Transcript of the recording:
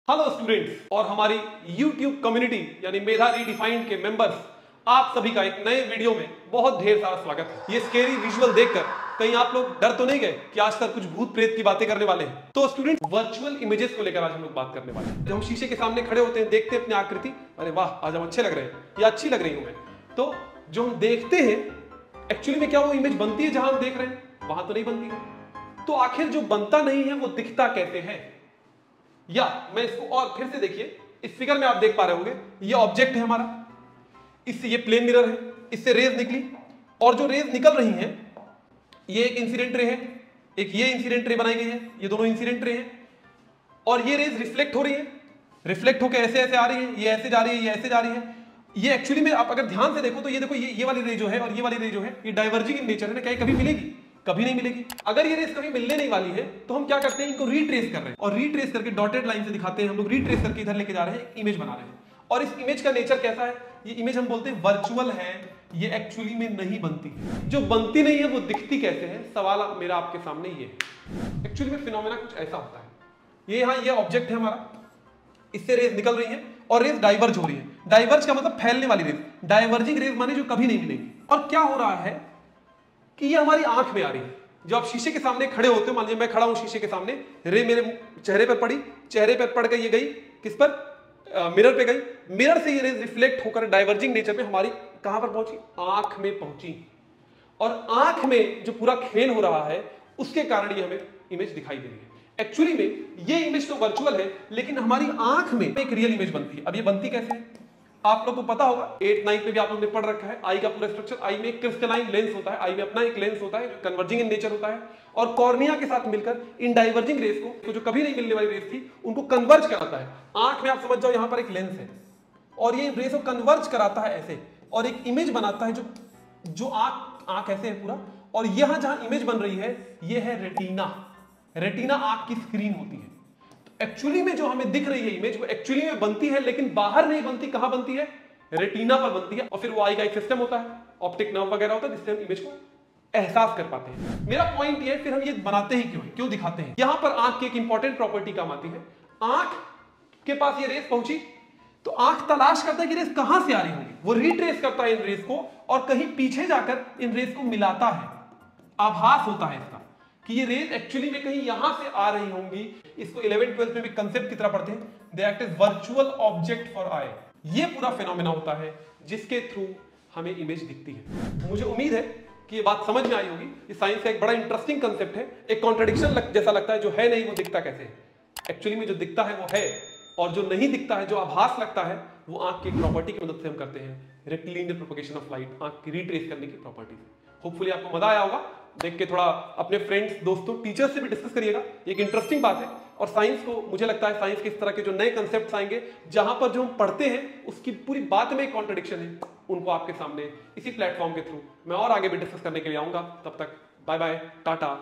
Hello students और हमारी YouTube community यानी मेधा रीडिफाइंड के मेंबर्स, आप सभी का एक नए वीडियो में बहुत ढेर सारा स्वागत है। ये स्केरी विजुअल देखकर कहीं आप लोग डर तो नहीं गए कि आज तक कुछ भूत प्रेत की बातें करने वाले हैं? तो स्टूडेंट, वर्चुअल इमेजेस को लेकर आज हम लोग बात करने वाले हैं। जब हम शीशे के सामने खड़े होते हैं, देखते हैं अपनी आकृति, अरे वाह आज हम अच्छे लग रहे हैं या अच्छी लग रही हूं मैं, तो जो हम देखते हैं एक्चुअली में क्या वो इमेज बनती है जहां हम देख रहे हैं? वहां तो नहीं बनती है। तो आखिर जो बनता नहीं है वो दिखता कैसे है? या मैं इसको और फिर से देखिए, इस फिगर में आप देख पा रहे होंगे ये ऑब्जेक्ट है हमारा, इससे ये प्लेन मिरर है, इससे रेज निकली और जो रेज निकल रही हैं ये एक इंसिडेंट रे है, एक ये इंसिडेंट रे बनाई गई है, ये दोनों इंसिडेंट रे हैं और ये रेज रिफ्लेक्ट हो रही है, रिफ्लेक्ट होकर ऐसे ऐसे आ रही है, ये ऐसे जा रही है, ये ऐसे जा रही है। ये एक्चुअली में आप अगर ध्यान से देखो तो ये देखो, ये वाली रे जो है और ये वाली रे जो है ये डाइवर्जिंग इन नेचर है ना, क्या कभी मिलेगी? कभी नहीं मिलेगी। अगर ये रेस कभी मिलने नहीं वाली है तो हम क्या करते हैं, इनको रीट्रेस कर रहे हैं और रीट्रेस करके डॉटेड लाइन से दिखाते हैं, हम लोग रीट्रेस करके इधर लेके जा रहे हैं, इमेज बना रहे हैं। और इस इमेज का नेचर कैसा है? ये इमेज हम बोलते हैं वर्चुअल है, ये एक्चुअली में नहीं बनती है। जो बनती नहीं है वो दिखती कैसे है? सवाल मेरा आपके सामने ये है। एक्चुअली में फिनोमेना कुछ ऐसा होता है, ये यहाँ ये ऑब्जेक्ट है हमारा, इससे रेस निकल रही है और रेस डाइवर्ज हो रही है। डाइवर्ज का मतलब फैलने वाली रेस, डाइवर्जिंग रेस माने जो कभी नहीं मिलेगी। और क्या हो रहा है कि ये हमारी आंख में आ रही है। जब आप शीशे के सामने खड़े होते हो, मान लीजिए मैं खड़ा हूं शीशे के सामने, रे मेरे चेहरे पर पड़ी, चेहरे पर पड़ गई, ये गई किस पर? मिरर पे गई, मिरर से ये रेज रिफ्लेक्ट होकर डाइवर्जिंग नेचर में हमारी कहां पर पहुंची? आंख में पहुंची। और आंख में जो पूरा खेल हो रहा है उसके कारण ये हमें इमेज दिखाई दे रही है। एक्चुअली में ये इमेज तो वर्चुअल है लेकिन हमारी आंख में एक रियल इमेज बनती है। अब ये बनती कैसे है? आप लोग को पता होगा, 8th 9th में भी आप लोगों ने पढ़ रखा है, आई का पूरा स्ट्रक्चर। आई में एक क्रिस्टलाइन लेंस होता है, आई में अपना एक लेंस होता है जो कन्वर्जिंग इन नेचर होता है और कॉर्निया के साथ मिलकर इन डाइवर्जिंग रेस को, तो जो कभी नहीं मिलने वाली रेस थी, उनको कन्वर्ज कराता है। आंख में आप समझ जाओ यहां पर एक लेंस है और ये रेस को कन्वर्ज कराता है ऐसे और एक इमेज बनाता है जो आंख ऐसे है पूरा। और यहां जहां इमेज बन रही है ये है रेटिना। रेटिना आंख की स्क्रीन होती है। एक्चुअली में जो हमें दिख रही है इमेज वो एक्चुअली में बनती है लेकिन बाहर नहीं बनती। कहां बनती है? रेटिना पर बनती है। और फिर वो आई का एक सिस्टम होता है, ऑप्टिक नर्व वगैरह होता है, जिससे हम इमेज को एहसास कर पाते हैं। मेरा पॉइंट ये है, फिर हम ये बनाते ही क्यों है, क्यों दिखाते हैं? यहां पर आंख की एक इंपॉर्टेंट प्रॉपर्टी काम आती है। आंख के पास ये रेस पहुंची तो आंख तलाश करता है कि रेस कहां से आ रही होगी, वो रिट्रेस करता है इन रेस को और कहीं पीछे जाकर इन रेस को मिलाता है। आभास होता है इसका कि ये रेज एक्चुअली में कहीं यहां से आ रही होंगी। इसको 11th 12th में भी कंसेप्ट की तरह पढ़ते हैं, they act as virtual object for I. ये पूरा फिनोमेना होता है जिसके थ्रू हमें इमेज दिखती है। मुझे उम्मीद है कि ये बात समझ में आई होगी। ये साइंस का एक बड़ा इंटरेस्टिंग कंसेप्ट है, एक कॉन्ट्रडिक्शन जैसा लगता है, जो है नहीं वो दिखता कैसे है। एक्चुअली में जो दिखता है वो है और जो नहीं दिखता है, जो आभास लगता है, वो आंख की एक प्रॉपर्टी की मदद से हम करते हैं, रेक्टिलिनियर प्रोपगेशन ऑफ लाइट, आंख की रिट्रेस करने की प्रॉपर्टी से। होपफुली आपको मजा आया होगा देख के। थोड़ा अपने फ्रेंड्स, दोस्तों, टीचर्स से भी डिस्कस करिएगा, एक इंटरेस्टिंग बात है। और साइंस को, मुझे लगता है साइंस के इस तरह के जो नए कंसेप्ट्स आएंगे जहां पर जो हम पढ़ते हैं उसकी पूरी बात में एक कॉन्ट्रडिक्शन है, उनको आपके सामने इसी प्लेटफॉर्म के थ्रू मैं और आगे भी डिस्कस करने के लिए आऊंगा। तब तक बाय बाय, टाटा।